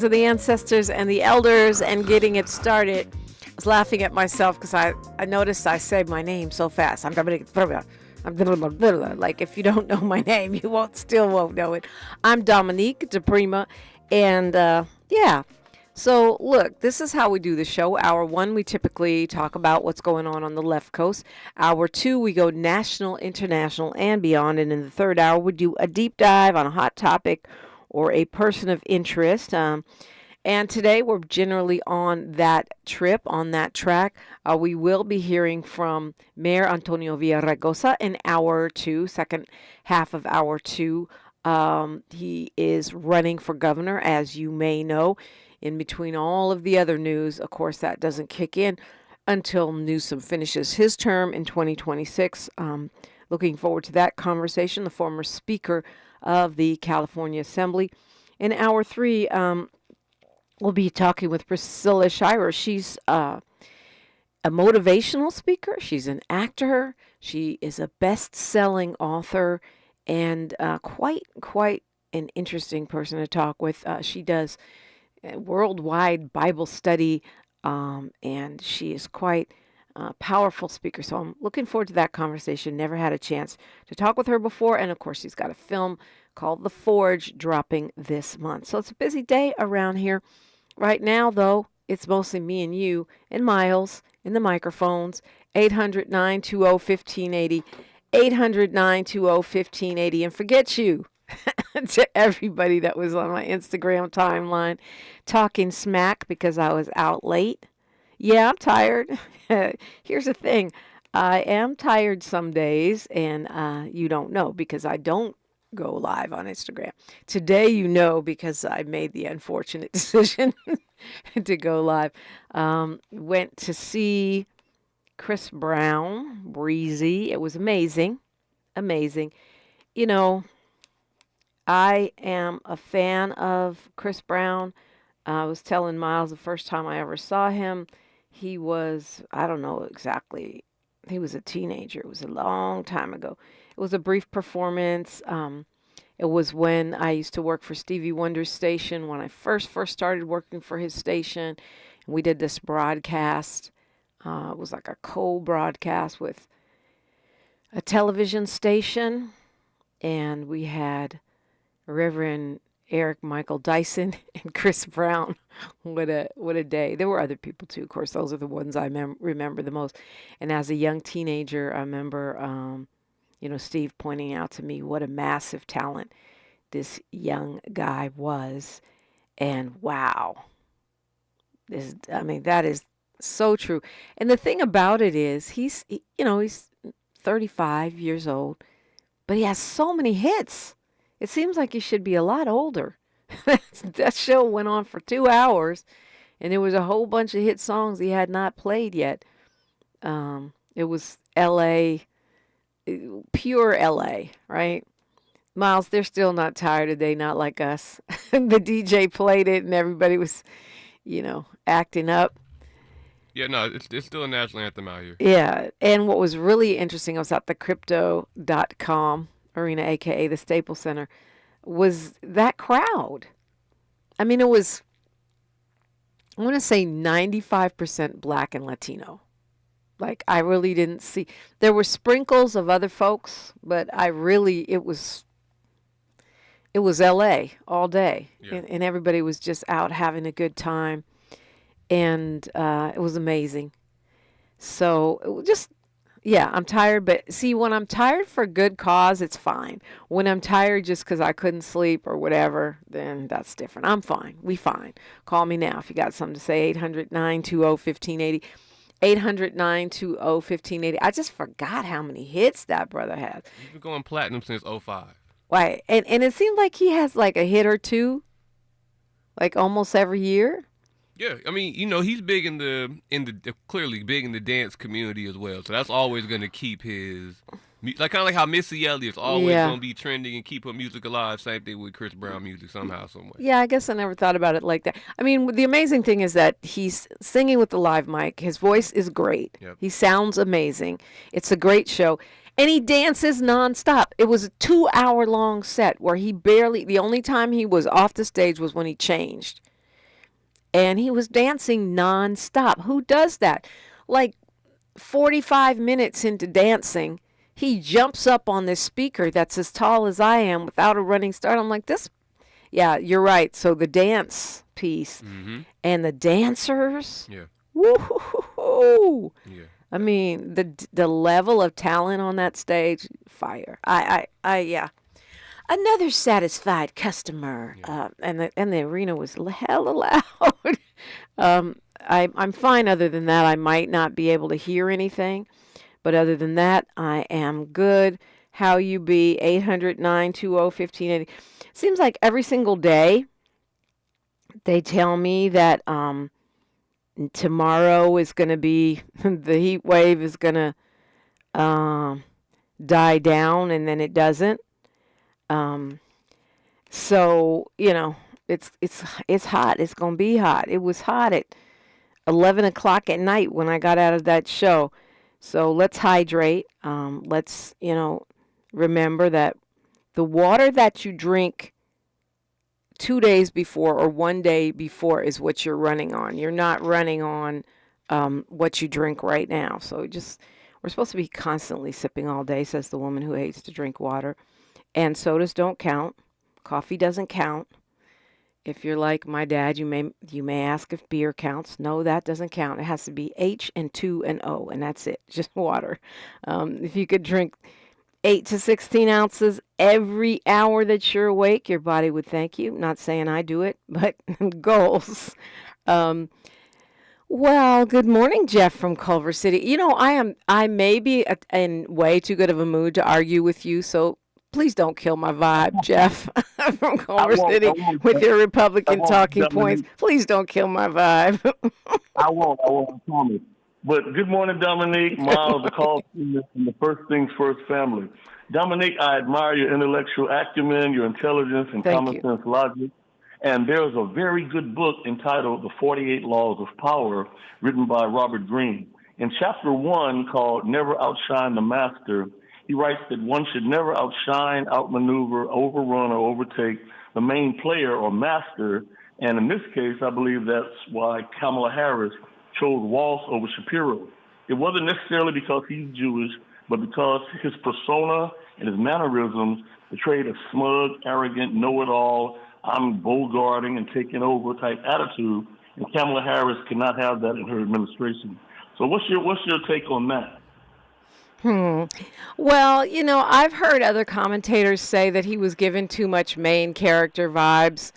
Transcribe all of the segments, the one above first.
To the ancestors and the elders and getting it started. I was laughing at myself because I noticed I said my name so fast. I'm Dominique DiPrima. Like if you don't know my name, you won't know it. I'm Dominique DiPrima, and yeah. So look, this is how we do the show. Hour one, we typically talk about what's going on the left coast. Hour two, we go national, international, and beyond. And in the third hour, we do a deep dive on a hot topic or a person of interest. And today we're generally on that trip, on that track. We will be hearing from Mayor Antonio Villaraigosa in hour two, second half of hour two. He is running for governor, as you may know. In between all of the other news, of course, that doesn't kick in until Newsom finishes his term in 2026. Looking forward to that conversation. The former Speaker of the California Assembly. In hour three, we'll be talking with Priscilla Shirer. She's a motivational speaker. She's an actor. She is a best-selling author and quite an interesting person to talk with. She does worldwide Bible study, and she is quite a powerful speaker. So I'm looking forward to that conversation. Never had a chance to talk with her before. And of course, she's got a film called The Forge dropping this month. So it's a busy day around here. Right now, though, it's mostly me and you and Miles in the microphones. 800-920-1580. 800-920-1580. And forget you. To everybody that was on my Instagram timeline talking smack because I was out late. Yeah, I'm tired. Here's the thing. I am tired some days, and you don't know because I don't go live on Instagram. Today you know because I made the unfortunate decision to go live. Went to see Chris Brown, Breezy. It was amazing. Amazing. You know, I am a fan of Chris Brown. I was telling Miles the first time I ever saw him, he was, I don't know exactly, he was a teenager. It was a long time ago. It was a brief performance. It was when I used to work for Stevie Wonder's station, when I first started working for his station. And we did this broadcast. It was like a co-broadcast with a television station. And we had Reverend Eric Michael Dyson and Chris Brown. What a day. There were other people too. Of course, those are the ones I remember the most. And as a young teenager, I remember, Steve pointing out to me what a massive talent this young guy was. And wow, that is so true. And the thing about it is he's 35 years old, but he has so many hits. It seems like he should be a lot older. That show went on for 2 hours, and there was a whole bunch of hit songs he had not played yet. It was L.A., pure L.A., right? Miles, they're still not tired today, not like us. The DJ played it, and everybody was, acting up. Yeah, no, it's still a national anthem out here. Yeah, and what was really interesting, I was at the crypto.com arena, aka the Staples Center, was that crowd. I mean, it was, I want to say 95% Black and Latino. Like, I really didn't see, there were sprinkles of other folks, but it was LA all day. Yeah. And everybody was just out having a good time. And it was amazing. So it was just, yeah, I'm tired, but see, when I'm tired for a good cause, it's fine. When I'm tired just because I couldn't sleep or whatever, then that's different. I'm fine. We fine. Call me now if you got something to say. 800-920-1580. 800-920-1580. I just forgot how many hits that brother has. He's been going platinum since 2005. Right. And it seems like he has like a hit or two, like almost every year. Yeah, I mean, he's big in the clearly big in the dance community as well. So that's always going to keep his, like kind of like how Missy Elliott's always going to be trending and keep her music alive. Same thing with Chris Brown music somehow, some way. Yeah, I guess I never thought about it like that. I mean, the amazing thing is that he's singing with the live mic. His voice is great. Yep. He sounds amazing. It's a great show. And he dances nonstop. It was a 2-hour long set where the only time he was off the stage was when he changed. and he was dancing nonstop. Who does that? Like 45 minutes into dancing, he jumps up on this speaker that's as tall as I am without a running start. I'm like, this, yeah, you're right. So the dance piece and the dancers, woo-hoo-hoo-hoo. I mean, the level of talent on that stage, fire. Yeah. Another satisfied customer, and the arena was hella loud. I'm fine. Other than that, I might not be able to hear anything, but other than that, I am good. How you be? 800-920-1580. Seems like every single day they tell me that tomorrow is going to be the heat wave is going to die down, and then it doesn't. So, it's hot. It's going to be hot. It was hot at 11 o'clock at night when I got out of that show. So let's hydrate. Let's, remember that the water that you drink 2 days before or 1 day before is what you're running on. You're not running on what you drink right now. So we're supposed to be constantly sipping all day, says the woman who hates to drink water. And sodas don't count. Coffee doesn't count. If you're like my dad, you may ask if beer counts. No, that doesn't count. It has to be H and 2 and O, and that's it. Just water. If you could drink 8 to 16 ounces every hour that you're awake, your body would thank you. Not saying I do it, but goals. Well, good morning, Jeff from Culver City. I may be in way too good of a mood to argue with you, so please don't kill my vibe, Jeff from Culver City with your Republican talking points. Please don't kill my vibe. I won't, promise. But good morning, Dominique. Miles, the call from the First Things First family. Dominique, I admire your intellectual acumen, your intelligence, and common sense logic. And there's a very good book entitled The 48 Laws of Power, written by Robert Greene. In chapter 1, called Never Outshine the Master, he writes that one should never outshine, outmaneuver, overrun, or overtake the main player or master. And in this case, I believe that's why Kamala Harris chose Waltz over Shapiro. It wasn't necessarily because he's Jewish, but because his persona and his mannerisms betrayed a smug, arrogant, know-it-all, I'm bogarting and taking over type attitude, and Kamala Harris cannot have that in her administration. So what's your take on that? Well, I've heard other commentators say that he was given too much main character vibes.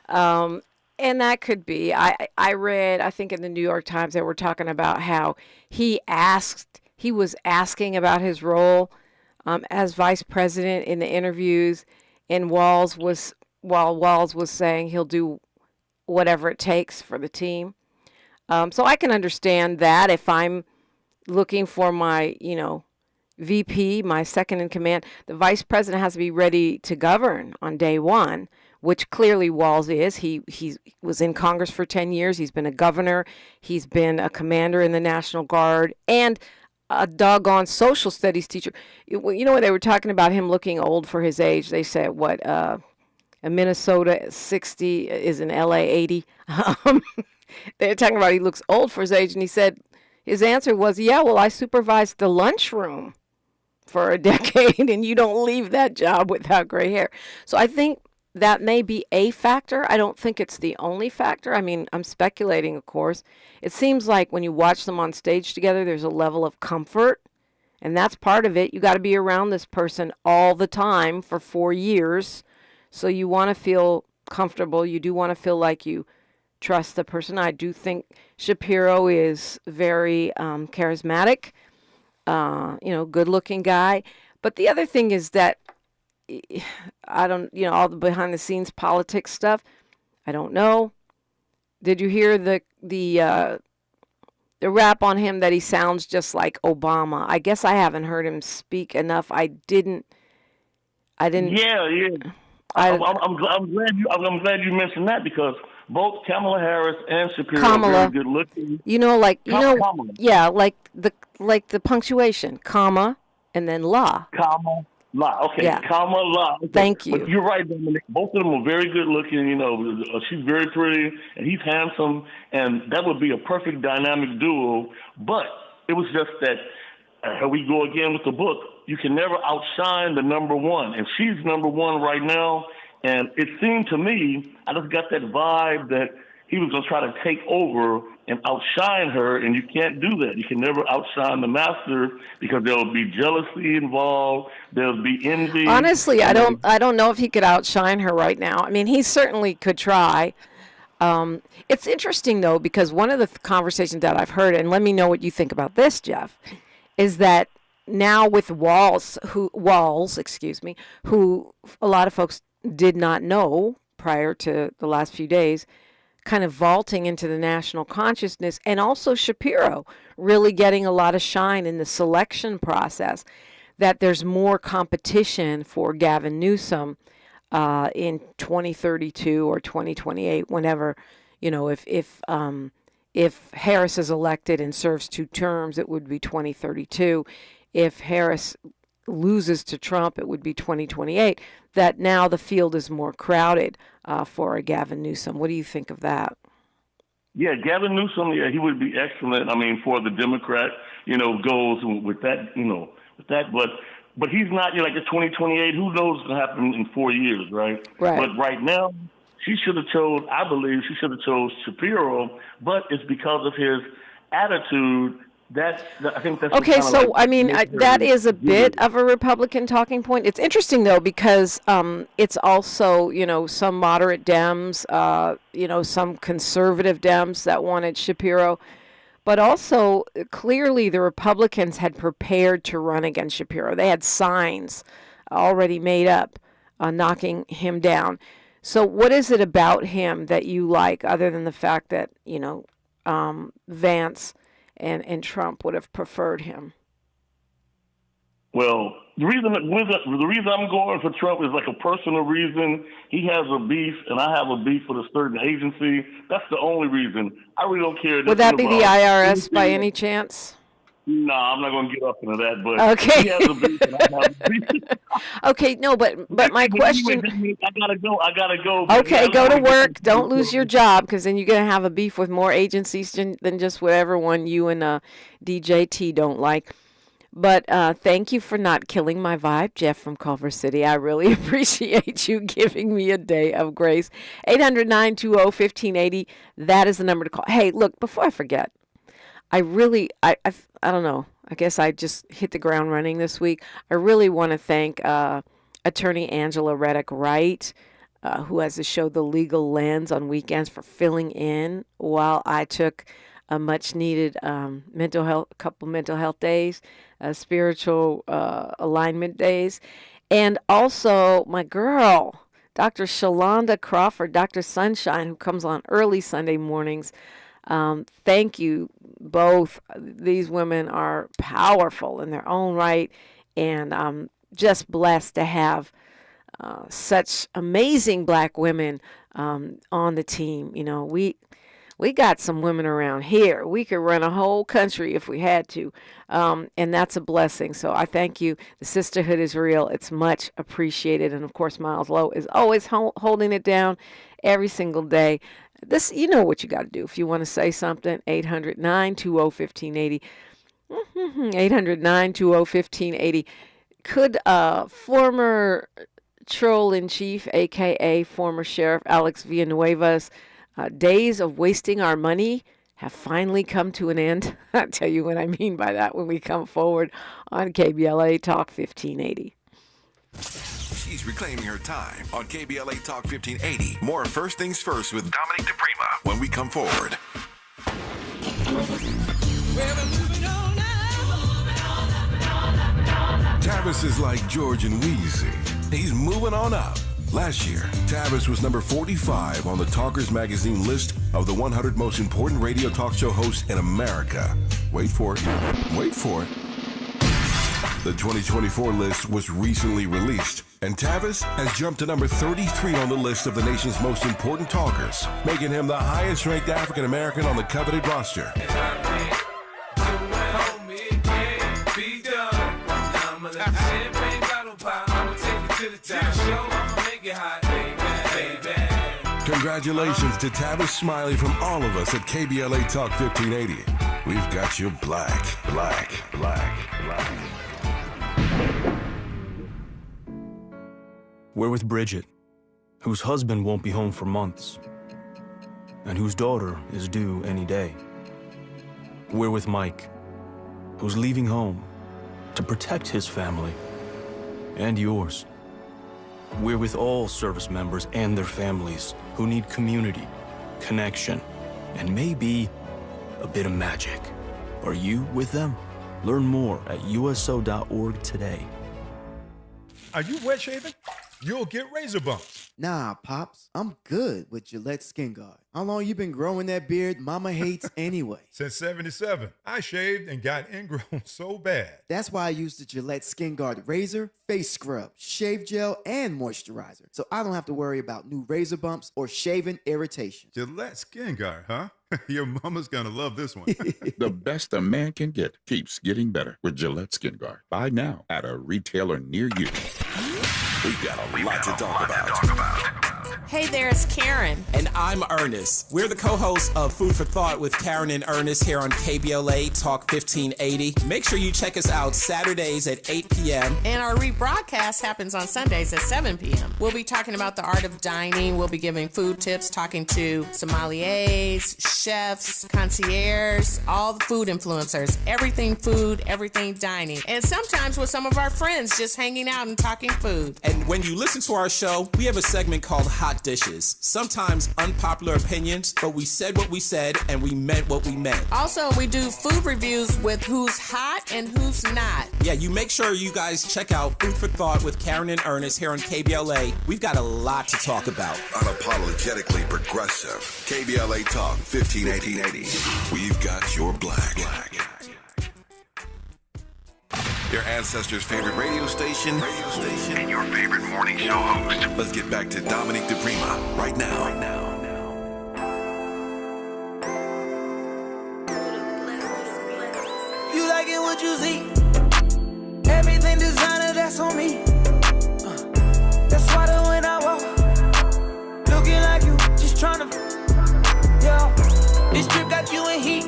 And that could be. I read, I think in the New York Times, they were talking about how he was asking about his role as vice president in the interviews, and Walz was saying he'll do whatever it takes for the team. So I can understand that if I'm looking for my, VP, my second in command, the vice president has to be ready to govern on day one, which clearly Walz is. He was in Congress for 10 years. He's been a governor. He's been a commander in the National Guard and a doggone social studies teacher. When they were talking about him looking old for his age, they said, a Minnesota 60 is an LA 80. They're talking about he looks old for his age, and he said his answer was, yeah, well, I supervised the lunchroom for a decade, and you don't leave that job without gray hair. So I think that may be a factor. I don't think it's the only factor. I mean, I'm speculating, of course. It seems like when you watch them on stage together, there's a level of comfort, and that's part of it. You got to be around this person all the time for 4 years, so you want to feel comfortable. You do want to feel like you trust the person. I do think Shapiro is very charismatic, good-looking guy. But the other thing is that I don't, all the behind-the-scenes politics stuff. I don't know. Did you hear the rap on him that he sounds just like Obama? I guess I haven't heard him speak enough. I didn't. Yeah. I'm glad you mentioned that, because both Kamala Harris and Shapiro are very good looking. Yeah, like the punctuation, comma and then la. Comma Okay, Yeah. La. Okay. Thank you. But you're right, Dominic. Both of them are very good looking. She's very pretty, and he's handsome, and that would be a perfect dynamic duo. But it was just that, here we go again with the book, you can never outshine the number one. And she's number one right now. And it seemed to me, I just got that vibe that he was going to try to take over and outshine her, and you can't do that. You can never outshine the master because there'll be jealousy involved. There'll be envy. Honestly, I don't know if he could outshine her right now. I mean, he certainly could try. It's interesting, though, because one of the conversations that I've heard, and let me know what you think about this, Jeff, is that now with Walls, who a lot of folks did not know prior to the last few days, kind of vaulting into the national consciousness, and also Shapiro really getting a lot of shine in the selection process, that there's more competition for Gavin Newsom in 2032 or 2028, whenever, if Harris is elected and serves 2 terms, it would be 2032. If Harris loses to Trump, it would be 2028, that now the field is more crowded for a Gavin Newsom. What do you think of that? Yeah, Gavin Newsom, he would be excellent. I mean, for the Democrat, goals with that, but he's not, like the 2028, who knows what's going to happen in 4 years, right? Right. But right now, I believe she should have chose Shapiro, but it's because of his attitude. I think that's okay. So that is a bit of a Republican talking point. It's interesting though because it's also some moderate Dems, some conservative Dems that wanted Shapiro, but also clearly the Republicans had prepared to run against Shapiro. They had signs already made up knocking him down. So what is it about him that you like, other than the fact that Vance and Trump would have preferred him? Well, the reason I'm going for Trump is like a personal reason. He has a beef, and I have a beef with a certain agency. That's the only reason. I really don't care. Would that be the IRS by any chance? No, I'm not going to get up into that. But okay. He has a beef, and I have a beef. Okay, no, but my question. I gotta go. Okay, go to work. Don't lose your job, because then you're gonna have a beef with more agencies than just whatever one you and DJT don't like. But thank you for not killing my vibe, Jeff from Culver City. I really appreciate you giving me a day of grace. 800-920-1580. That is the number to call. Hey, look, before I forget, I don't know. I guess I just hit the ground running this week. I really want to thank Attorney Angela Reddick Wright, who has the show The Legal Lens on weekends, for filling in while I took a much-needed couple mental health days, spiritual alignment days, and also my girl, Dr. Shalonda Crawford, Dr. Sunshine, who comes on early Sunday mornings. Thank you both. These women are powerful in their own right, and I'm just blessed to have such amazing Black women on the team. We got some women around here. We could run a whole country if we had to, and that's a blessing. So I thank you. The sisterhood is real. It's much appreciated, and of course, Miles Lowe is always holding it down every single day. This, what you got to do if you want to say something. 800-920-1580. 800-920-1580. Could former troll-in-chief, a.k.a. former Sheriff Alex Villanueva's days of wasting our money have finally come to an end? I'll tell you what I mean by that when we come forward on KBLA Talk 1580. She's reclaiming her time on KBLA Talk 1580. More First Things First with Dominique DiPrima when we come forward. Tavis is like George and Wheezy. He's moving on up. Last year, Tavis was number 45 on the Talkers Magazine list of the 100 most important radio talk show hosts in America. Wait for it. Wait for it. The 2024 list was recently released, and Tavis has jumped to number 33 on the list of the nation's most important talkers, making him the highest-ranked African-American on the coveted roster. Congratulations to Tavis Smiley from all of us at KBLA Talk 1580. We've got you black. We're with Bridget, whose husband won't be home for months, and whose daughter is due any day. We're with Mike, who's leaving home to protect his family and yours. We're with all service members and their families who need community, connection, and maybe a bit of magic. Are you with them? Learn more at uso.org today. Are you wet shaving? You'll get razor bumps. Nah, Pops, I'm good with Gillette Skin Guard. How long you been growing that beard Mama hates anyway? Since 77. I shaved and got ingrown so bad. That's why I use the Gillette Skin Guard razor, face scrub, shave gel, and moisturizer, so I don't have to worry about new razor bumps or shaving irritation. Gillette Skin Guard, huh? Your mama's gonna love this one. The best a man can get keeps getting better with Gillette Skin Guard. Buy now at a retailer near you. We've got a lot to talk about. Hey there, it's Karen. And I'm Ernest. We're the co-hosts of Food for Thought with Karen and Ernest here on KBLA Talk 1580. Make sure you check us out Saturdays at 8 p.m. And our rebroadcast happens on Sundays at 7 p.m. We'll be talking about the art of dining. We'll be giving food tips, talking to sommeliers, chefs, concierges, all the food influencers, everything food, everything dining. And sometimes with some of our friends just hanging out and talking food. And when you listen to our show, we have a segment called Hot Dishes. Sometimes unpopular opinions, but we said what we said and we meant what we meant. Also, we do food reviews with who's hot and who's not. Yeah, you make sure you guys check out Food for Thought with Karen and Ernest here on KBLA. We've got a lot to talk about. Unapologetically progressive. KBLA Talk 1580. We've got your black. Your ancestors' favorite radio station, and your favorite morning show host. Let's get back to Dominique DiPrima right now. You like it what you see? Everything designer, that's on me. That's why that when I walk, looking like you, just tryna. Yo, this trip got you in heat.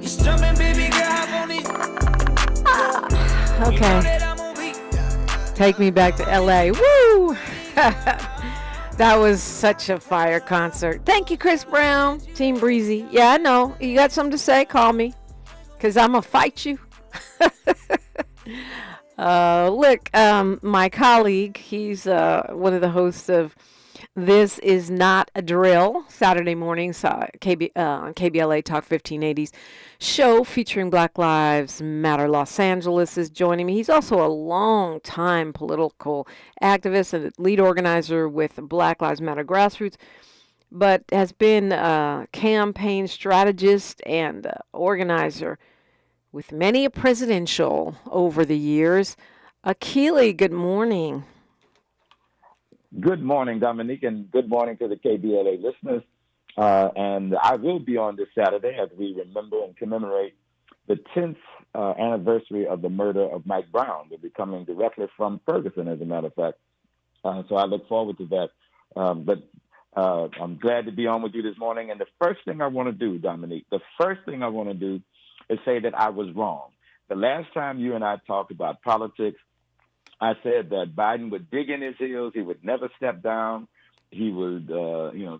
It's jumping, baby girl, hop on it. Okay. Take me back to LA. Woo! That was such a fire concert. Thank you, Chris Brown, Team Breezy. Yeah, I know. You got something to say? Call me. Because I'm going to fight you. Look, my colleague, he's one of the hosts of This Is Not a Drill, Saturday mornings, KBLA Talk 1580's show featuring Black Lives Matter Los Angeles is joining me. He's also a long-time political activist and lead organizer with Black Lives Matter Grassroots, but has been a campaign strategist and organizer with many a presidential over the years. Akili, good morning. Good morning, Dominique, and good morning to the KBLA listeners. And I will be on this Saturday as we remember and commemorate the 10th anniversary of the murder of Mike Brown. We'll be coming directly from Ferguson, as a matter of fact. So I look forward to that. But I'm glad to be on with you this morning. And the first thing I want to do, Dominique, is say that I was wrong. The last time you and I talked about politics, I said that Biden would dig in his heels. He would never step down. He would,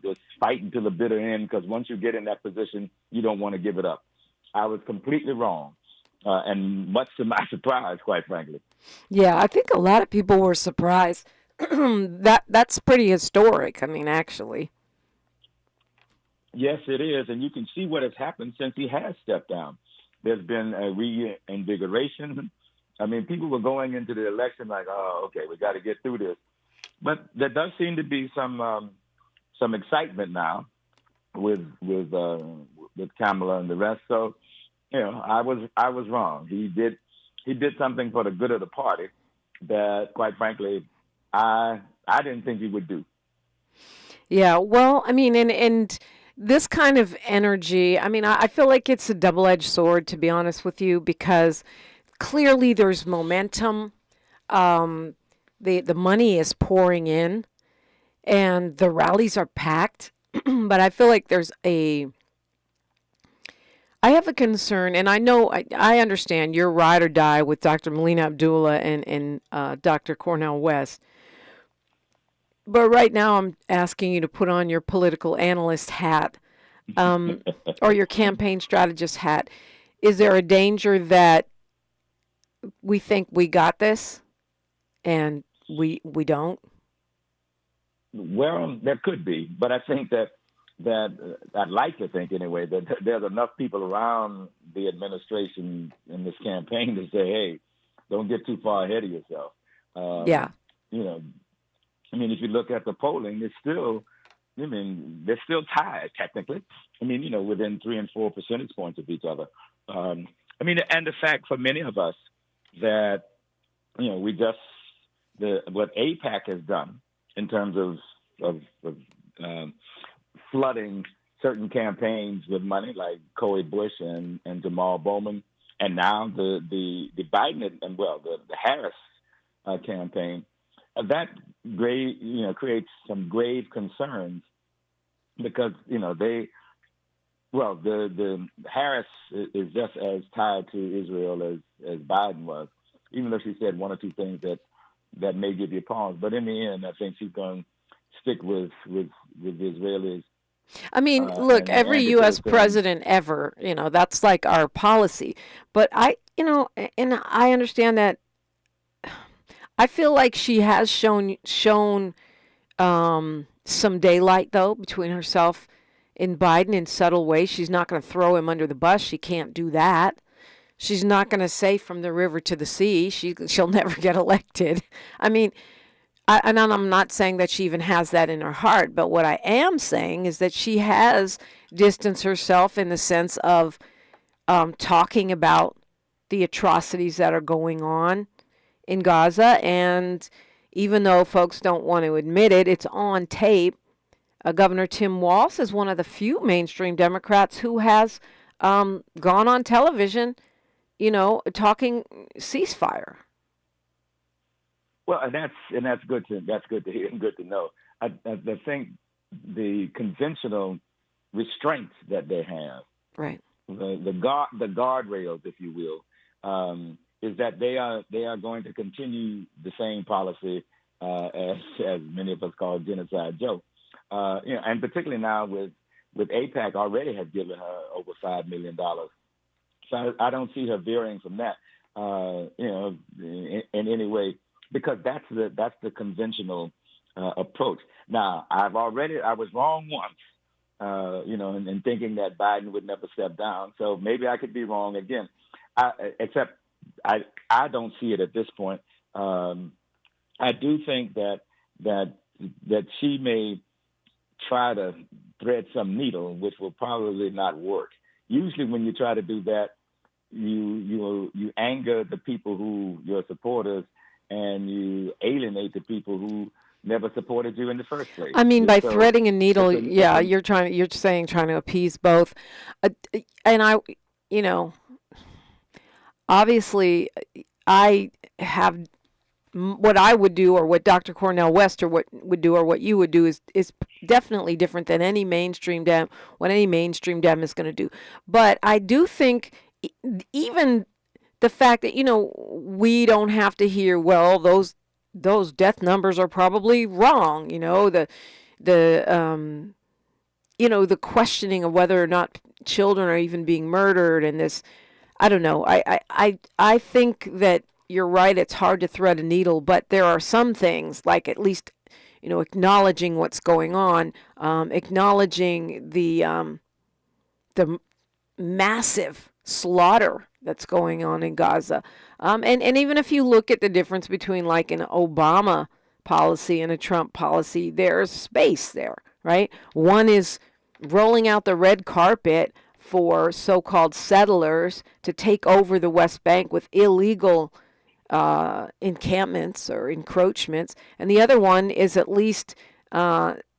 just fight until the bitter end, because once you get in that position, you don't want to give it up. I was completely wrong, and much to my surprise, quite frankly. Yeah, I think a lot of people were surprised. That's pretty historic, I mean, actually. Yes, it is, and you can see what has happened since he has stepped down. There's been a reinvigoration. I mean, people were going into the election like, oh, okay, we got to get through this. But there does seem to be some excitement now with Kamala and the rest. So, I was wrong. He did something for the good of the party that, quite frankly, I didn't think he would do. Yeah, well, I mean, and this kind of energy, I mean, I feel like it's a double-edged sword, to be honest with you, because clearly there's momentum. the money is pouring in, and the rallies are packed. But I feel like I have a concern, and I know I understand you're ride or die with Dr. Melina Abdullah and Dr. Cornel West. But right now, I'm asking you to put on your political analyst hat, or your campaign strategist hat. Is there a danger that we think we got this, and we don't? Well, there could be, but I think that I'd like to think anyway that there's enough people around the administration in this campaign to say, hey, don't get too far ahead of yourself. Yeah. You know, I mean, if you look at the polling, it's still, I mean, they're still tied technically. I mean, you know, within 3 and 4 percentage points of each other. I mean, and the fact for many of us that, you know, what AIPAC has done in terms of flooding certain campaigns with money, like Cory Bush and Jamal Bowman, and now the Biden and the Harris campaign, that creates some grave concerns because the Harris is just as tied to Israel as Biden was, even though she said one or two things that may give you pause. But in the end, I think she's going to stick with the Israelis. I mean, look, every U.S. president ever, you know, that's like our policy. But I understand that. I feel like she has shown some daylight, though, between herself and Biden in subtle ways. She's not going to throw him under the bus. She can't do that. She's not going to say from the river to the sea. She'll never get elected. I mean, and I'm not saying that she even has that in her heart, but what I am saying is that she has distanced herself in the sense of talking about the atrocities that are going on in Gaza. And even though folks don't want to admit it, it's on tape. Governor Tim Walz is one of the few mainstream Democrats who has gone on television, you know, talking ceasefire. Well, and that's good to hear and good to know. I think the conventional restraints that they have, right, the guardrails, if you will, is that they are going to continue the same policy as many of us call Genocide Joe, and particularly now with AIPAC already has given her over $5 million, so I don't see her veering from that, in any way. Because that's the conventional approach. Now, I was wrong once, in thinking that Biden would never step down. So maybe I could be wrong again. Except I don't see it at this point. I do think that she may try to thread some needle, which will probably not work. Usually, when you try to do that, you anger the people who your supporters, and you alienate the people who never supported you in the first place. I mean, by threading a needle, you're saying trying to appease both. And I, obviously I have what I would do, or what Dr. Cornel West or what would do, or what you would do is definitely different than any mainstream Dem, what any mainstream Dem is going to do. But I do think even the fact that, we don't have to hear, well, those death numbers are probably wrong, the questioning of whether or not children are even being murdered, and this, I don't know. I think that you're right. It's hard to thread a needle, but there are some things, like at least, acknowledging what's going on, acknowledging the massive slaughter that's going on in Gaza. And even if you look at the difference between like an Obama policy and a Trump policy, there's space there, right? One is rolling out the red carpet for so-called settlers to take over the West Bank with illegal encampments or encroachments. And the other one is at least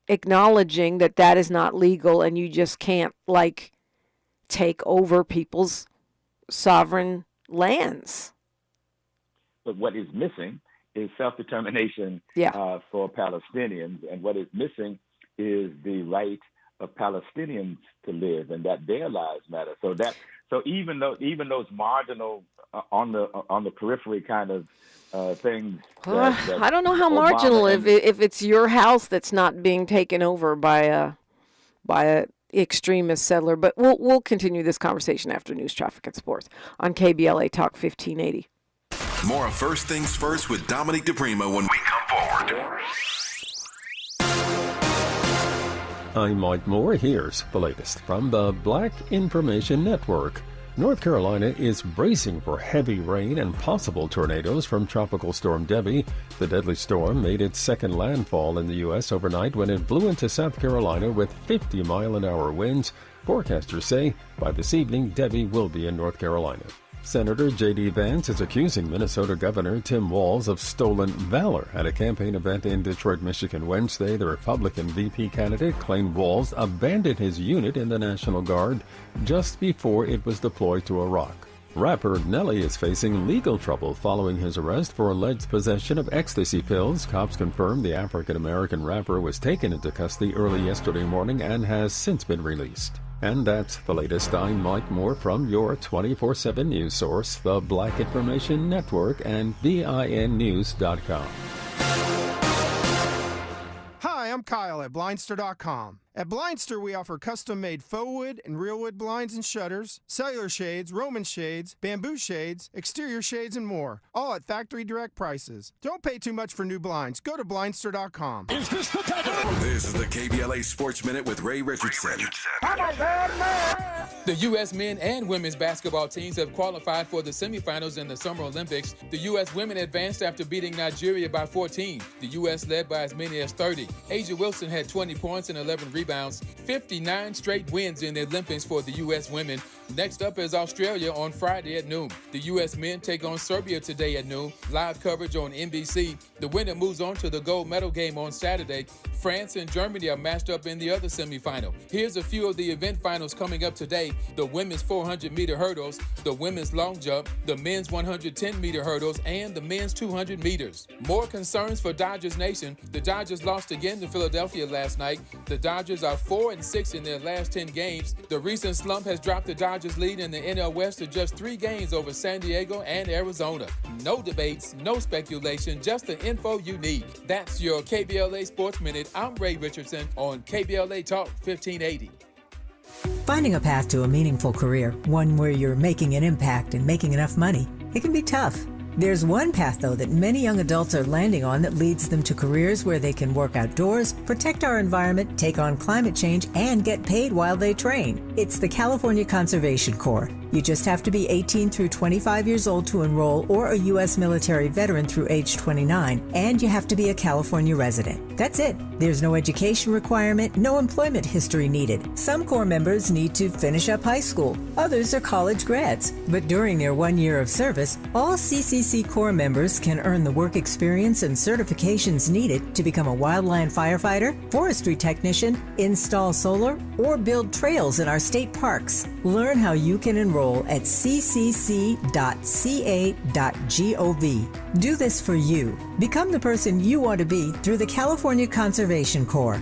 acknowledging that is not legal, and you just can't take over people's sovereign lands. But what is missing is self-determination for Palestinians, and what is missing is the right of Palestinians to live and that their lives matter. So even those marginal on the periphery kind of things. I don't know how marginal if it's your house that's not being taken over by a extremist settler. But we'll continue this conversation after news, traffic, and sports on KBLA Talk 1580. More of First Things First with Dominique DiPrima when we come forward. I'm Mike Moore. Here's the latest from the Black Information Network. North Carolina is bracing for heavy rain and possible tornadoes from Tropical Storm Debbie. The deadly storm made its second landfall in the U.S. overnight when it blew into South Carolina with 50-mile-an-hour winds. Forecasters say by this evening, Debbie will be in North Carolina. Senator J.D. Vance is accusing Minnesota Governor Tim Walz of stolen valor at a campaign event in Detroit, Michigan Wednesday. The Republican VP candidate claimed Walz abandoned his unit in the National Guard just before it was deployed to Iraq. Rapper Nelly is facing legal trouble following his arrest for alleged possession of ecstasy pills. Cops confirmed the African-American rapper was taken into custody early yesterday morning and has since been released. And that's the latest. I'm Mike Moore from your 24/7 news source, the Black Information Network and VINnews.com. Hi, I'm Kyle at Blindster.com. At Blindster, we offer custom-made faux wood and real wood blinds and shutters, cellular shades, Roman shades, bamboo shades, exterior shades, and more, all at factory direct prices. Don't pay too much for new blinds. Go to Blindster.com. This is the KBLA Sports Minute with Ray Richardson. The U.S. men and women's basketball teams have qualified for the semifinals in the Summer Olympics. The U.S. women advanced after beating Nigeria by 14. The U.S. led by as many as 30. Asia Wilson had 20 points and 11 rebounds. 59 straight wins in the Olympics for the U.S. women. Next up is Australia on Friday at noon. The U.S. men take on Serbia today at noon. Live coverage on NBC. The winner moves on to the gold medal game on Saturday. France and Germany are matched up in the other semifinal. Here's a few of the event finals coming up today. The women's 400-meter hurdles, the women's long jump, the men's 110-meter hurdles, and the men's 200 meters. More concerns for Dodgers Nation. The Dodgers lost again to Philadelphia last night. The Dodgers are 4-6 in their last 10 games. The recent slump has dropped the Dodgers' lead in the NL West to just 3 games over San Diego and Arizona. No debates, no speculation, just the info you need. That's your KBLA Sports Minute. I'm Ray Richardson on KBLA Talk 1580. Finding a path to a meaningful career, one where you're making an impact and making enough money, it can be tough. There's one path, though, that many young adults are landing on that leads them to careers where they can work outdoors, protect our environment, take on climate change, and get paid while they train. It's the California Conservation Corps. You just have to be 18 through 25 years old to enroll, or a U.S. military veteran through age 29, and you have to be a California resident. That's it. There's no education requirement, no employment history needed. Some Corps members need to finish up high school. Others are college grads. But during their 1 year of service, all CCC Corps members can earn the work experience and certifications needed to become a wildland firefighter, forestry technician, install solar, or build trails in our state parks. Learn how you can enroll at ccc.ca.gov. Do this for you. Become the person you want to be through the California Conservation Corps.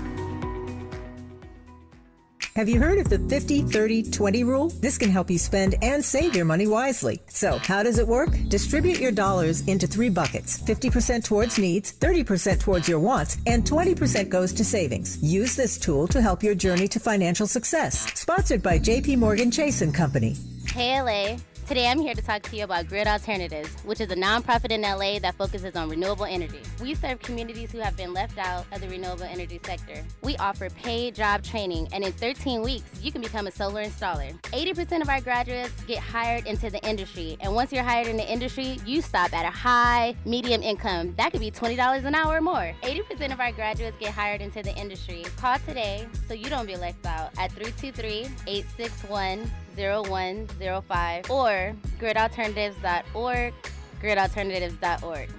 Have you heard of the 50-30-20 rule? This can help you spend and save your money wisely. So, how does it work? Distribute your dollars into 3 buckets. 50% towards needs, 30% towards your wants, and 20% goes to savings. Use this tool to help your journey to financial success. Sponsored by JP Morgan Chase & Company. Hey, LA. Today I'm here to talk to you about Grid Alternatives, which is a nonprofit in LA that focuses on renewable energy. We serve communities who have been left out of the renewable energy sector. We offer paid job training, and in 13 weeks, you can become a solar installer. 80% of our graduates get hired into the industry, and once you're hired in the industry, you stop at a high, medium income. That could be $20 an hour or more. 80% of our graduates get hired into the industry. Call today so you don't be left out at 323-861-0105 or gridalternatives.org, gridalternatives.org.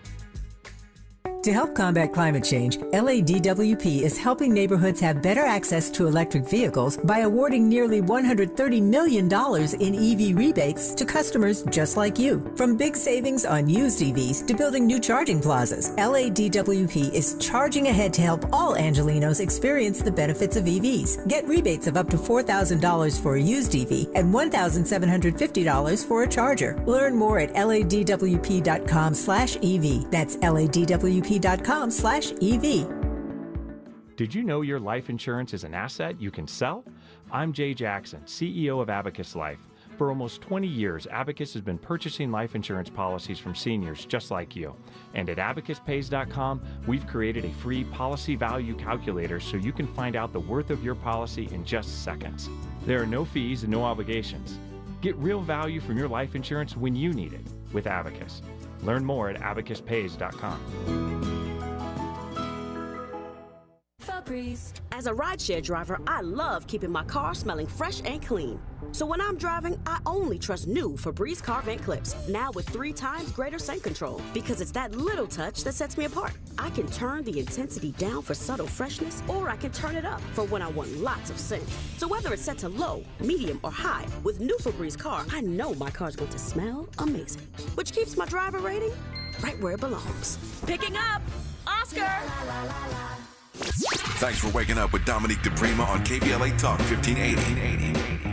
To help combat climate change, LADWP is helping neighborhoods have better access to electric vehicles by awarding nearly $130 million in EV rebates to customers just like you. From big savings on used EVs to building new charging plazas, LADWP is charging ahead to help all Angelenos experience the benefits of EVs. Get rebates of up to $4,000 for a used EV and $1,750 for a charger. Learn more at ladwp.com/EV. That's ladwp.com/EV. Did you know your life insurance is an asset you can sell? I'm Jay Jackson, CEO of Abacus Life. For almost 20 years, Abacus has been purchasing life insurance policies from seniors just like you. And at abacuspays.com, we've created a free policy value calculator so you can find out the worth of your policy in just seconds. There are no fees and no obligations. Get real value from your life insurance when you need it with Abacus. Learn more at abacuspays.com. As a rideshare driver, I love keeping my car smelling fresh and clean. So when I'm driving, I only trust new Febreze car vent clips, now with 3 times greater scent control, because it's that little touch that sets me apart. I can turn the intensity down for subtle freshness, or I can turn it up for when I want lots of scent. So whether it's set to low, medium, or high, with new Febreze car, I know my car's going to smell amazing, which keeps my driver rating right where it belongs. Picking up Oscar! Thanks for waking up with Dominique DiPrima on KBLA Talk 1580.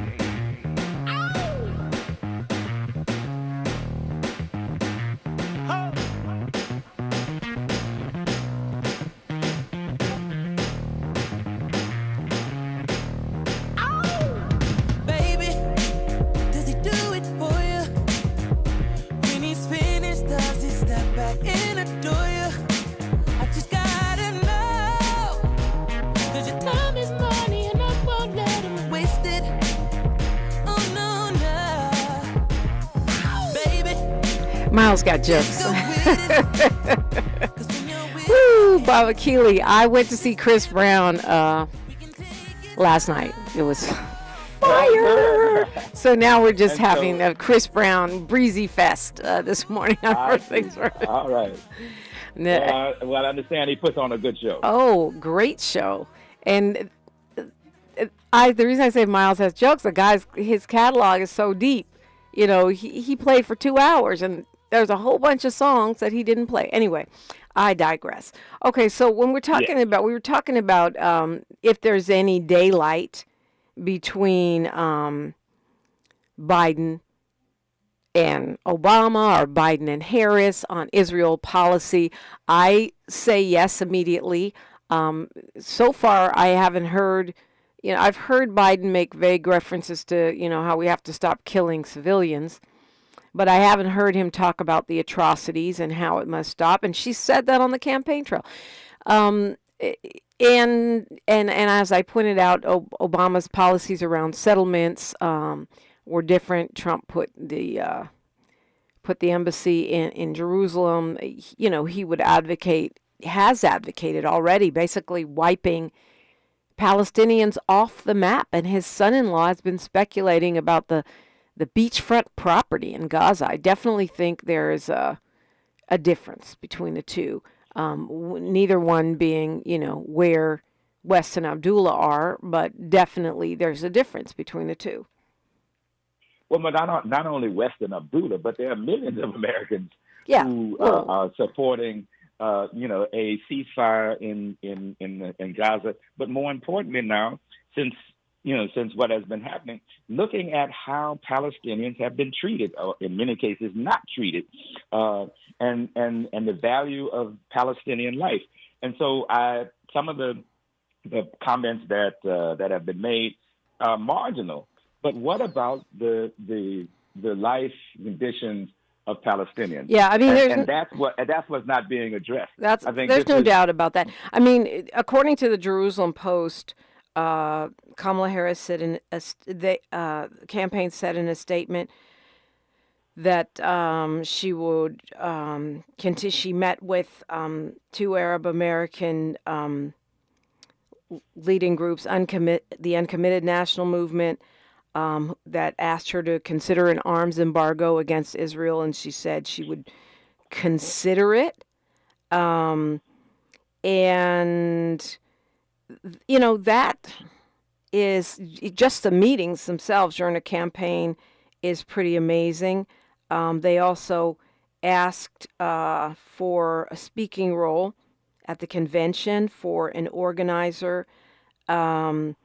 Miles got jokes. Woo, Bob Akili. I went to see Chris Brown last night. It was fire. So now we're just having a Chris Brown breezy fest this morning on First Things First. All right. Well, I understand he puts on a good show. Oh, great show. And the reason I say Miles has jokes, his catalog is so deep. You know, he played for 2 hours, and there's a whole bunch of songs that he didn't play. Anyway, I digress. Okay, so when we were talking about if there's any daylight between Biden and Obama or Biden and Harris on Israel policy, I say yes immediately. So far, I haven't heard. I've heard Biden make vague references to, how we have to stop killing civilians, but I haven't heard him talk about the atrocities and how it must stop. And she said that on the campaign trail. And as I pointed out, Obama's policies around settlements were different. Trump put the embassy in Jerusalem. He would has advocated already, basically wiping Palestinians off the map, and his son-in-law has been speculating about the beachfront property in Gaza. I definitely think there is a difference between the two. Neither one being, where West and Abdullah are, but definitely there's a difference between the two. Well, but not only West and Abdullah, but there are millions of Americans who are supporting a ceasefire in Gaza, but more importantly now, since what has been happening, looking at how Palestinians have been treated, or in many cases not treated, and the value of Palestinian life. And so some of the comments that have been made are marginal. But what about the life conditions of Palestinians? Yeah, I mean, that's what's not being addressed. There's no doubt about that. I mean, according to the Jerusalem Post, Kamala Harris said campaign said in a statement that she would she met with 2 Arab American leading groups, the Uncommitted National Movement, that asked her to consider an arms embargo against Israel, and she said she would consider it. And, you know, that is just the meetings themselves during a campaign is pretty amazing. They also asked for a speaking role at the convention for an organizer. And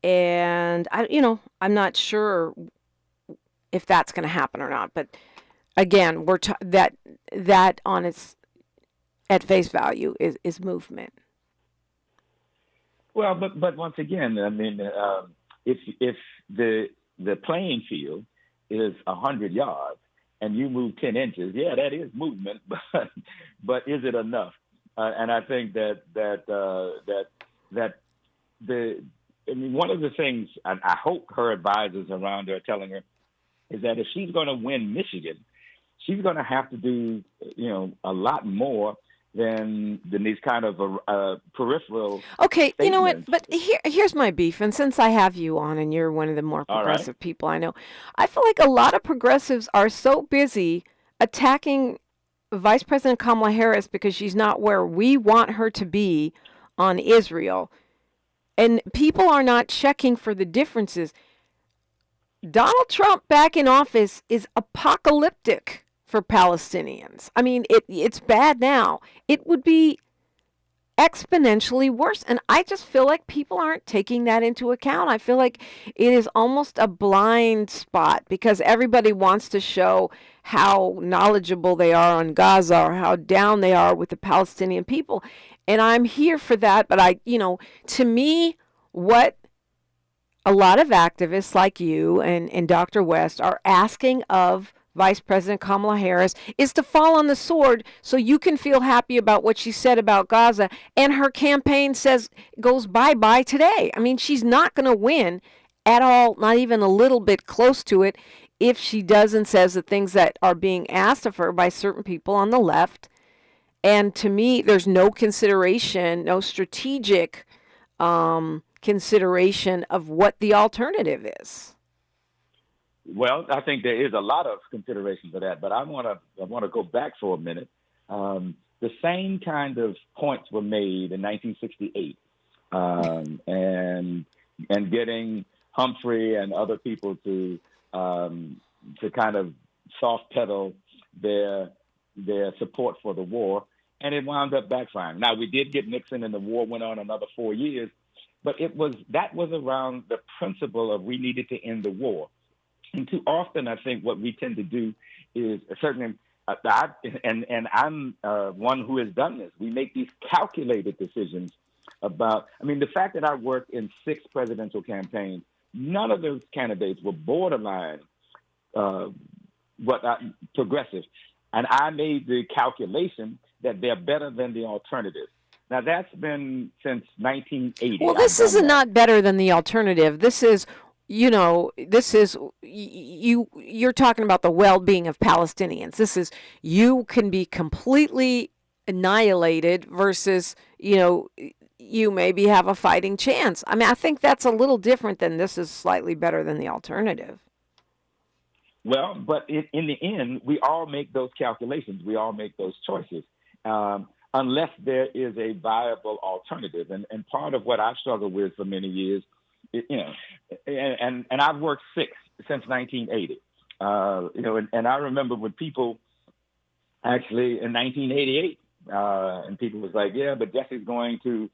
I'm not sure if that's going to happen or not. But again, that on its at face value is movement. Well, but once again, I mean, if the playing field is 100 yards and you move 10 inches, yeah, that is movement. But is it enough? And I think that one of the things I hope her advisors around her are telling her is that if she's going to win Michigan, she's going to have to do, a lot more than these kind of peripheral. Okay, statements. you know what? But here's my beef. And since I have you on, and you're one of the more progressive people I know, I feel like a lot of progressives are so busy attacking Vice President Kamala Harris because she's not where we want her to be on Israel, and people are not checking for the differences. Donald Trump back in office is apocalyptic for Palestinians. I mean, it's bad now. It would be exponentially worse. And I just feel like people aren't taking that into account. I feel like it is almost a blind spot because everybody wants to show how knowledgeable they are on Gaza or how down they are with the Palestinian people. And I'm here for that. But to me, what a lot of activists like you and Dr. West are asking of Vice President Kamala Harris is to fall on the sword so you can feel happy about what she said about Gaza, and her campaign goes bye-bye today. I mean, she's not going to win at all, not even a little bit close to it, if she does and says the things that are being asked of her by certain people on the left. And to me, there's no consideration, no strategic consideration of what the alternative is. Well, I think there is a lot of consideration for that, but I want to go back for a minute. The same kind of points were made in 1968, and getting Humphrey and other people to kind of soft pedal their support for the war, and it wound up backfiring. Now, we did get Nixon, and the war went on another 4 years, but that was around the principle of we needed to end the war. And too often, I think what we tend to do is certainly, and I'm one who has done this. We make these calculated decisions about. I mean, the fact that I worked in 6 presidential campaigns, none of those candidates were borderline progressive, and I made the calculation that they're better than the alternative. Now, that's been since 1980. Well, this is not better than the alternative. This is. You're talking about the well-being of Palestinians. You can be completely annihilated versus, you maybe have a fighting chance. I mean, I think that's a little different than this is slightly better than the alternative. Well, but in the end, we all make those calculations. We all make those choices, unless there is a viable alternative. And part of what I've struggled with for many years, and I've worked 6 since 1980. And I remember when people actually in 1988, and people was like, yeah, but Jesse's going to,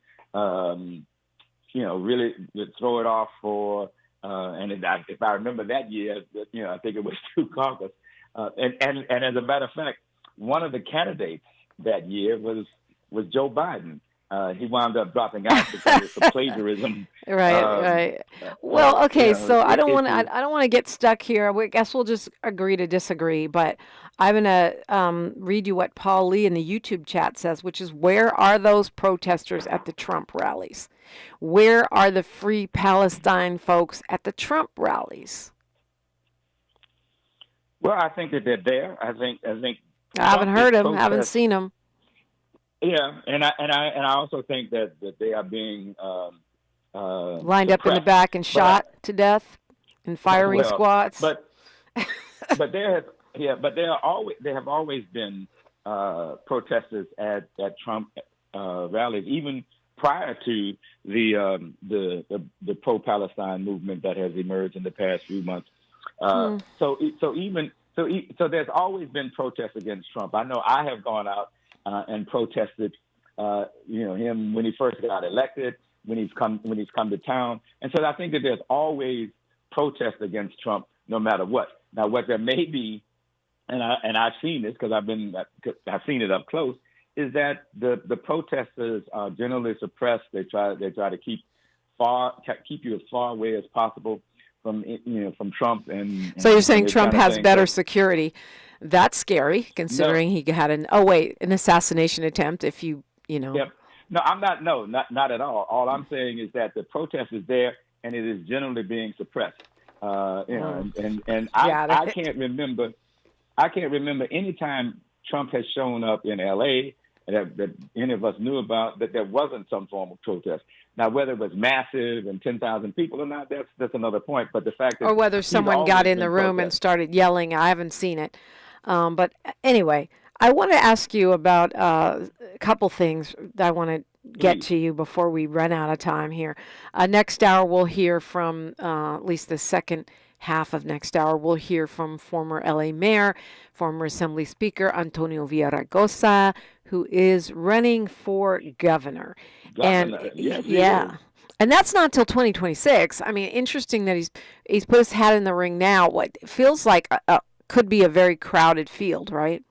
really throw it off for, and if I remember that year, I think it was 2 caucus. And as a matter of fact, one of the candidates that year was Joe Biden. He wound up dropping out because of some plagiarism. Right. Well, okay. So I don't want to get stuck here. I guess we'll just agree to disagree. But I'm gonna read you what Paul Lee in the YouTube chat says, which is, where are those protesters at the Trump rallies? Where are the Free Palestine folks at the Trump rallies? Well, I think that they're there. I think. I haven't heard them. Haven't seen them. Yeah, and I also think that they are being lined up in the back and shot to death in firing squads. But there have always been protesters at Trump rallies, even prior to the pro-Palestine movement that has emerged in the past few months. So there's always been protests against Trump. I know I have gone out and protested, him when he first got elected, when he's come to town, and so I think that there's always protests against Trump, no matter what. Now, what there may be, and I've seen this because I've seen it up close, is that the protesters are generally suppressed. They try to keep you as far away as possible from Trump. And so you're saying Trump has better security? That's scary, considering he had an assassination attempt. If you know. Yep. No, I'm not. No, not at all. All I'm saying is that the protest is there, and it is generally being suppressed. I can't remember. I can't remember any time Trump has shown up in L.A. that any of us knew about that there wasn't some form of protest. Now, whether it was massive and 10,000 people or not, that's another point. But the fact that or whether someone got in the room and started yelling, I haven't seen it. But anyway, I want to ask you about a couple things that I want to get to you before we run out of time here. Next hour, we'll hear from, at least the second half of next hour, we'll hear from former LA Mayor, former Assembly Speaker Antonio Villaraigosa, who is running for governor. And and that's not till 2026. I mean, interesting that he's put his hat in the ring now. What feels like could be a very crowded field, right?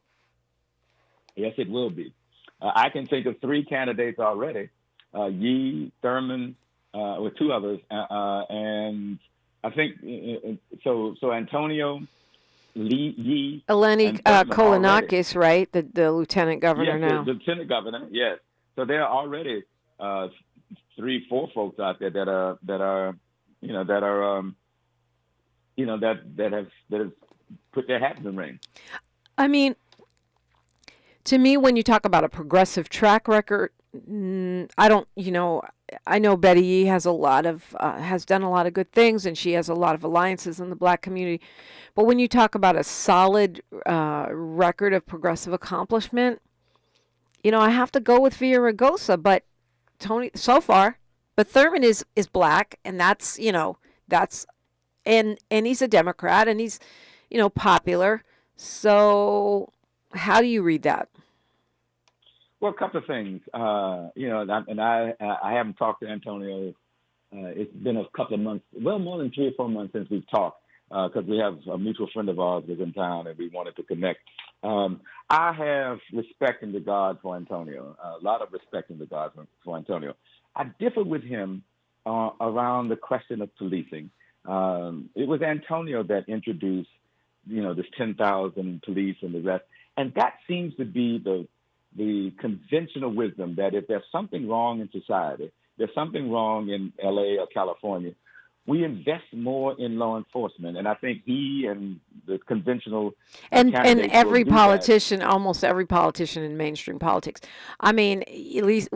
Yes, it will be. I can think of 3 candidates already: Yee, Thurman, with 2 others, and I think so. Antonio, Yee, Eleni Kolinakis, right? The lieutenant governor now. The lieutenant governor, yes. So there are already 3-4 folks out there that have put their hat in the ring. I mean, to me, when you talk about a progressive track record, I don't, I know Betty Yee has has done a lot of good things, and she has a lot of alliances in the Black community. But when you talk about a solid record of progressive accomplishment, I have to go with Villaraigosa. But Tony, so far, but Thurman is Black, and that's and he's a Democrat, and he's popular. So how do you read that? Well, a couple of things, and I haven't talked to Antonio. It's been a couple of months, well, more than 3 or 4 months since we've talked, because we have a mutual friend of ours was in town and we wanted to connect. I have respect and regard for Antonio, a lot of respect and regard for Antonio. I differ with him around the question of policing. It was Antonio that introduced, this 10,000 police and the rest, and that seems to be the conventional wisdom that if there's something wrong in society, there's something wrong in L.A. or California, we invest more in law enforcement. And I think he and the conventional and every politician, almost every politician in mainstream politics. I mean, at least,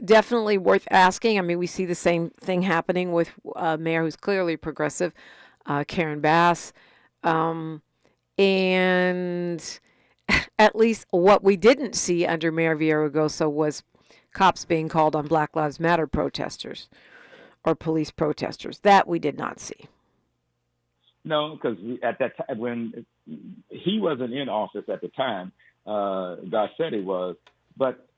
definitely worth asking. I mean, we see the same thing happening with a mayor who's clearly progressive, Karen Bass. And at least what we didn't see under Mayor Villaraigosa was cops being called on Black Lives Matter protesters or police protesters. That we did not see. No, because at that time, when he wasn't in office at the time, Garcetti was, but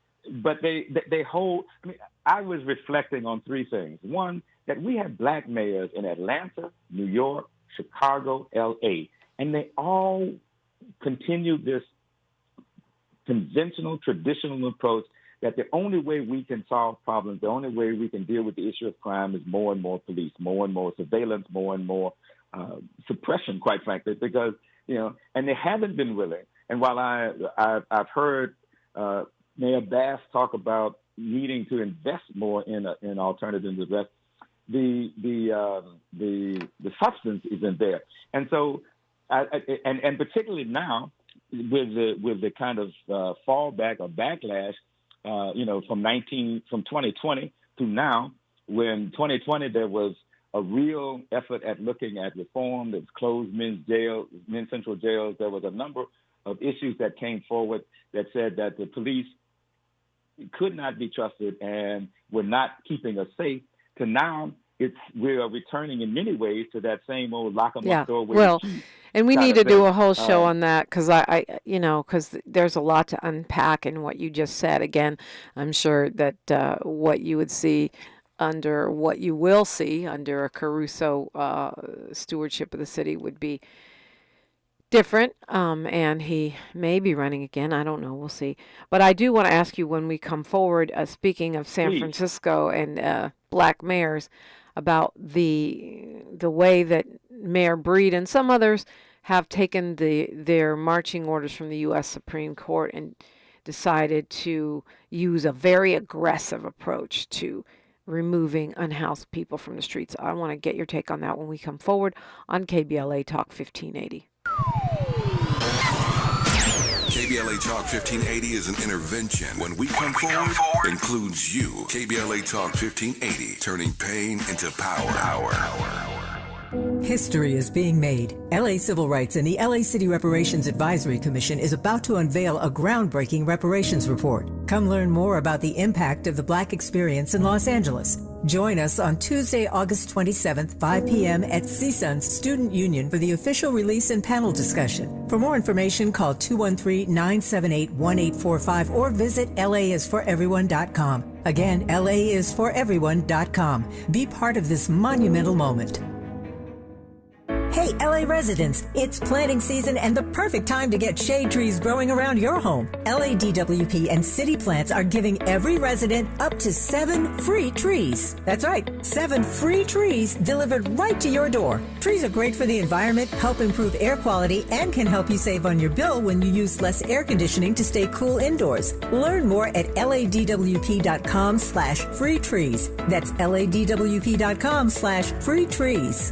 they hold. I mean, I was reflecting on 3 things. One, that we had Black mayors in Atlanta, New York, Chicago, L.A., and they all continued this conventional, traditional approach that the only way we can solve problems, the only way we can deal with the issue of crime is more and more police, more and more surveillance, more and more suppression, quite frankly, because, and they haven't been willing. And while I've heard Mayor Bass talk about needing to invest more in alternatives and the rest, the substance isn't there. And so, and particularly now, with the kind of fallback or backlash, from 2020 to now, when 2020 there was a real effort at looking at reform. There was closed men's central jails. There was a number of issues that came forward that said that the police could not be trusted and were not keeping us safe, to now we are returning in many ways to that same old lock 'em up door. Well, and we need to do a whole show on that, because because there's a lot to unpack in what you just said. Again, I'm sure that what you will see under a Caruso stewardship of the city would be different, and he may be running again. I don't know. We'll see. But I do want to ask you, when we come forward, speaking of San Francisco and black mayors, about the way that Mayor Breed and some others have taken their marching orders from the U.S. Supreme Court and decided to use a very aggressive approach to removing unhoused people from the streets. I want to get your take on that when we come forward on KBLA Talk 1580. KBLA Talk 1580 is an intervention. When we come forward, includes you. KBLA Talk 1580, turning pain into power. History is being made. LA Civil Rights and the LA City Reparations Advisory Commission is about to unveil a groundbreaking reparations report. Come learn more about the impact of the Black experience in Los Angeles. Join us on Tuesday, August 27th, 5 p.m. at CSUN's Student Union for the official release and panel discussion. For more information, call 213-978-1845 or visit laisforeveryone.com. Again, laisforeveryone.com. Be part of this monumental moment. Hey, LA residents, it's planting season and the perfect time to get shade trees growing around your home. LADWP and City Plants are giving every resident up to 7 free trees. That's right, 7 free trees delivered right to your door. Trees are great for the environment, help improve air quality, and can help you save on your bill when you use less air conditioning to stay cool indoors. Learn more at ladwp.com/free trees. That's ladwp.com/free trees.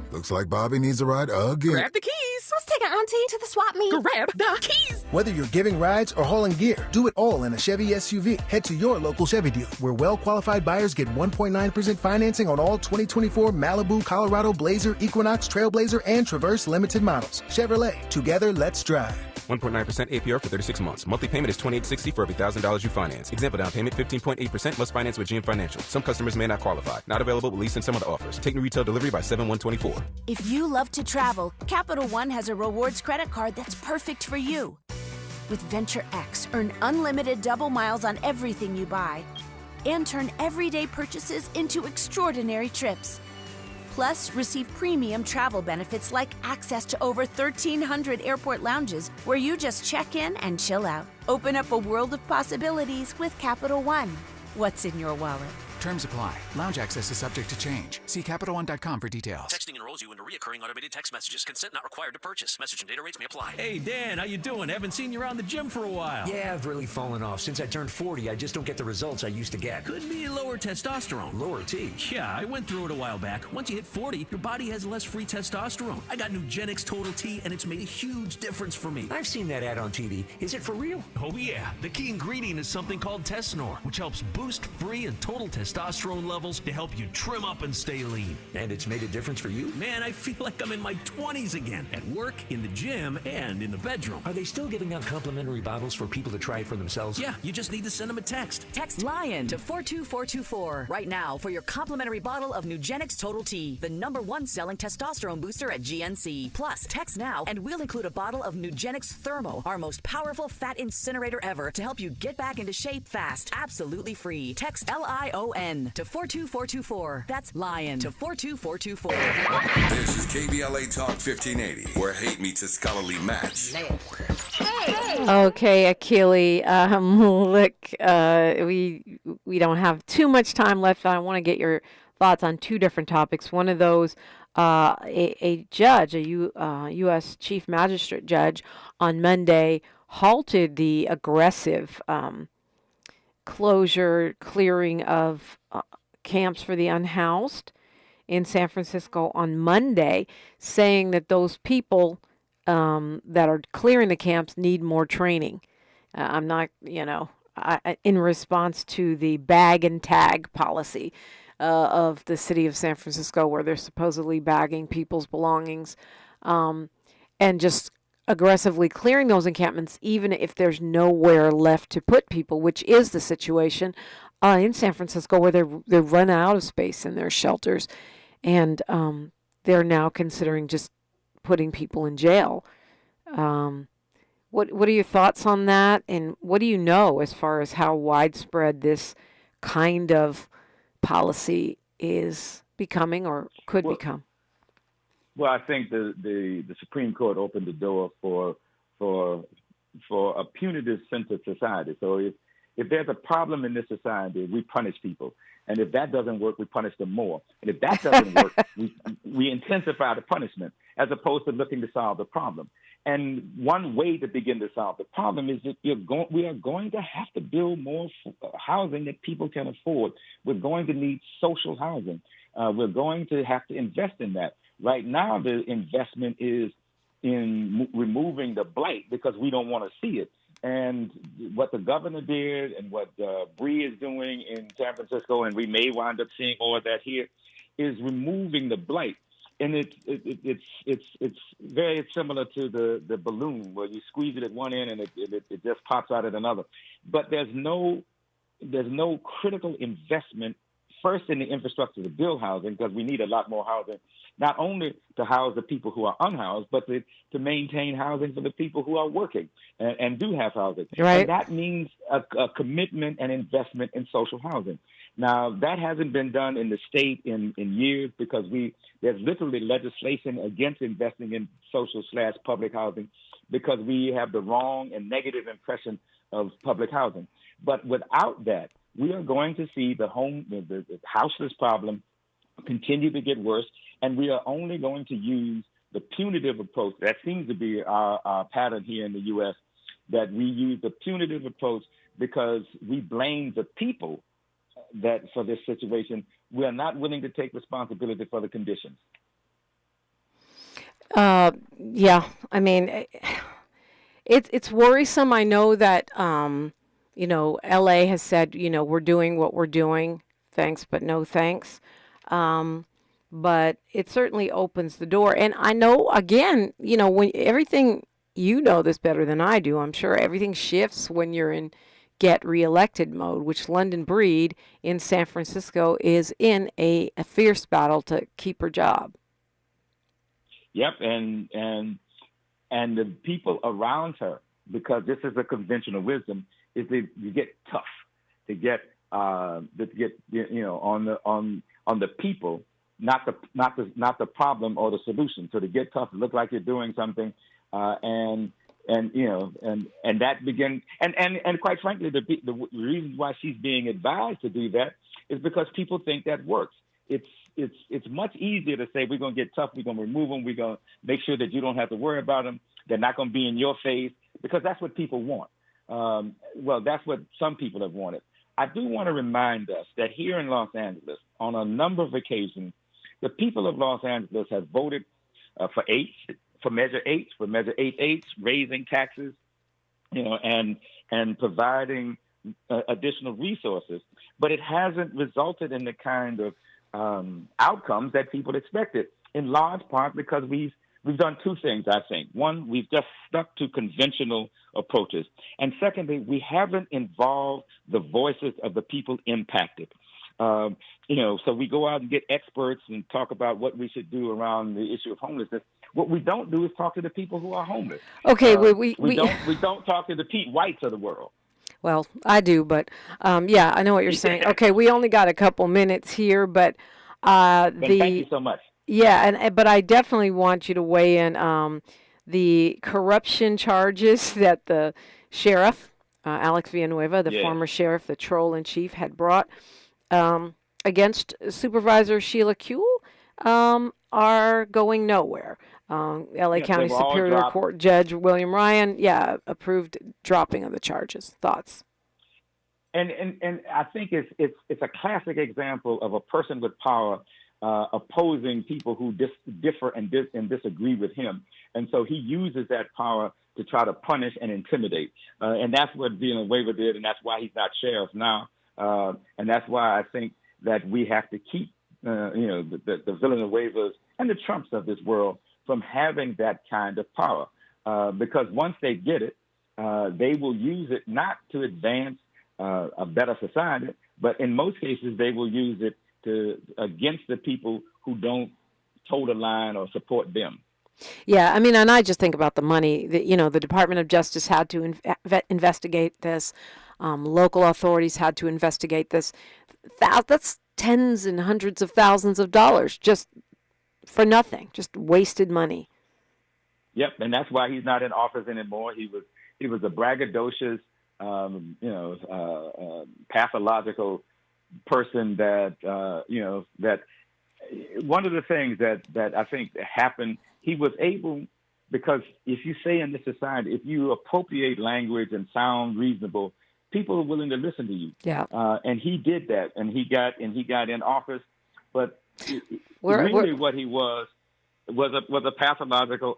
Looks like Bobby needs a ride again. Grab the keys. Let's take our auntie to the swap meet. Grab the keys. Whether you're giving rides or hauling gear, do it all in a Chevy SUV. Head to your local Chevy dealer, where well-qualified buyers get 1.9% financing on all 2024 Malibu, Colorado, Blazer, Equinox, Trailblazer, and Traverse limited models. Chevrolet, together, let's drive. 1.9% APR for 36 months. Monthly payment is $28.60 for every $1,000 you finance. Example down payment 15.8%. Must finance with GM Financial. Some customers may not qualify. Not available with lease and some other offers. Take new retail delivery by 7/1/24. If you love to travel, Capital One has a rewards credit card that's perfect for you. With Venture X, earn unlimited double miles on everything you buy and turn everyday purchases into extraordinary trips. Plus, receive premium travel benefits like access to over 1,300 airport lounges where you just check in and chill out. Open up a world of possibilities with Capital One. What's in your wallet? Terms apply. Lounge access is subject to change. See CapitalOne.com for details. Texting enrolls you into recurring automated text messages. Consent not required to purchase. Message and data rates may apply. Hey, Dan, how you doing? Haven't seen you around the gym for a while. Yeah, I've really fallen off. Since I turned 40, I just don't get the results I used to get. Could be lower testosterone. Lower T? Yeah, I went through it a while back. Once you hit 40, your body has less free testosterone. I got Nugenix Total T, and it's made a huge difference for me. I've seen that ad on TV. Is it for real? Oh, yeah. The key ingredient is something called Tesnor, which helps boost free and total testosterone levels to help you trim up and stay lean. And it's made a difference for you? Man, I feel like I'm in my 20s again. At work, in the gym, and in the bedroom. Are they still giving out complimentary bottles for people to try it for themselves? Yeah, you just need to send them a text. Text LION to 42424 right now for your complimentary bottle of Nugenix Total T, the #1 selling testosterone booster at GNC. Plus, text now and we'll include a bottle of Nugenix Thermo, our most powerful fat incinerator ever, to help you get back into shape fast. Absolutely free. Text LION to 42424. That's LION to 42424. This is KBLA Talk 1580, where hate meets a scholarly match. Okay, Akili, look, we don't have too much time left. I want to get your thoughts on 2 different topics. One of those, a judge, a U.S. Chief Magistrate judge, on Monday halted the aggressive clearing of camps for the unhoused in San Francisco on Monday, saying that those people that are clearing the camps need more training. I'm not, in response to the bag and tag policy of the city of San Francisco, where they're supposedly bagging people's belongings, and just aggressively clearing those encampments, even if there's nowhere left to put people, which is the situation in San Francisco, where they've run out of space in their shelters, and they're now considering just putting people in jail. What are your thoughts on that, and what do you know as far as how widespread this kind of policy is becoming or could become? Well, I think the Supreme Court opened the door for a punitive-centered society. So if there's a problem in this society, we punish people. And if that doesn't work, we punish them more. And if that doesn't work, we intensify the punishment as opposed to looking to solve the problem. And one way to begin to solve the problem is that we are going to have to build more housing that people can afford. We're going to need social housing. We're going to have to invest in that. Right now, the investment is in removing the blight because we don't want to see it. And what the governor did and what Bree is doing in San Francisco, and we may wind up seeing all of that here, is removing the blight. And it's very similar to the balloon where you squeeze it at one end and it just pops out at another. But there's no critical investment first in the infrastructure to build housing, because we need a lot more housing, not only to house the people who are unhoused, but to maintain housing for the people who are working and do have housing. Right. And that means a commitment and investment in social housing. Now, that hasn't been done in the state in years because there's literally legislation against investing in social/public housing because we have the wrong and negative impression of public housing. But without that, we are going to see the houseless problem continue to get worse, and we are only going to use the punitive approach. That seems to be our pattern here in the U.S., that we use the punitive approach because we blame the people for this situation. We are not willing to take responsibility for the conditions. Yeah, I mean, it's worrisome. I know that, LA has said, we're doing what we're doing. Thanks, but no thanks. But it certainly opens the door. And I know, again, when everything, this better than I do, I'm sure everything shifts when you're in get reelected mode, which London Breed in San Francisco is in a fierce battle to keep her job. Yep, and the people around her, because this is a conventional wisdom, is that you get tough to get on the people, not the problem or the solution. So to get tough, look like you're doing something, and that begins, and quite frankly, the reason why she's being advised to do that is because people think that works. It's much easier to say we're going to get tough, we're going to remove them, we're going to make sure that you don't have to worry about them, they're not going to be in your face, because that's what people want. Well, that's what some people have wanted. I do want to remind us that here in Los Angeles, on a number of occasions, the people of Los Angeles have voted for Measure 8H, raising taxes, and providing additional resources. But it hasn't resulted in the kind of outcomes that people expected, in large part because we've done two things, I think. One, we've just stuck to conventional approaches. And secondly, we haven't involved the voices of the people impacted. So we go out and get experts and talk about what we should do around the issue of homelessness. What we don't do is talk to the people who are homeless. Okay, we don't talk to the Pete Whites of the world. Well, I do, but yeah, I know what you're saying. Okay, we only got a couple minutes here, but thank you so much. Yeah, but I definitely want you to weigh in the corruption charges that the sheriff, Alex Villanueva, the former sheriff, the troll in chief, had brought against Supervisor Sheila Kuehl are going nowhere. LA County Superior Court Judge William Ryan, approved dropping of the charges. Thoughts? And I think it's a classic example of a person with power opposing people who differ and disagree with him. And so he uses that power to try to punish and intimidate. And that's what Villanueva did, and that's why he's not sheriff now. And that's why I think that we have to keep, the Villanuevas and the Trumps of this world from having that kind of power. because once they get it, they will use it not to advance a better society, but in most cases they will use it against the people who don't toe the line or support them. Yeah, I mean, and I just think about the money. The Department of Justice had to investigate this. Local authorities had to investigate this. That's tens and hundreds of thousands of dollars just for nothing, just wasted money. Yep, and that's why he's not in office anymore. He was a braggadocious, pathological person that that one of the things that I think happened, he was able, because if you say in this society, if you appropriate language and sound reasonable, people are willing to listen to you. Yeah. And he did that, and he got in office, but really what he was a pathological,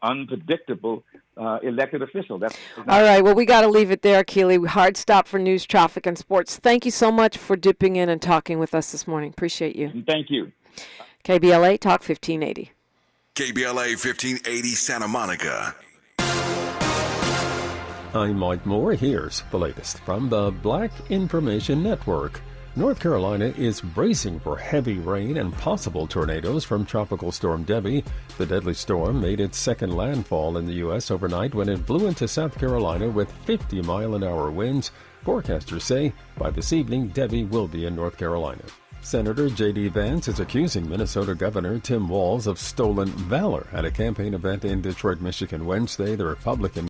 unpredictable elected official. All right. Well, we got to leave it there, Akili. Hard stop for news, traffic, and sports. Thank you so much for dipping in and talking with us this morning. Appreciate you. Thank you. KBLA Talk 1580. KBLA 1580 Santa Monica. I'm Mike Moore. Here's the latest from the Black Information Network. North Carolina is bracing for heavy rain and possible tornadoes from Tropical Storm Debbie. The deadly storm made its second landfall in the U.S. overnight when it blew into South Carolina with 50-mile-an-hour winds. Forecasters say by this evening, Debbie will be in North Carolina. Senator J.D. Vance is accusing Minnesota Governor Tim Walz of stolen valor at a campaign event in Detroit, Michigan Wednesday. The Republican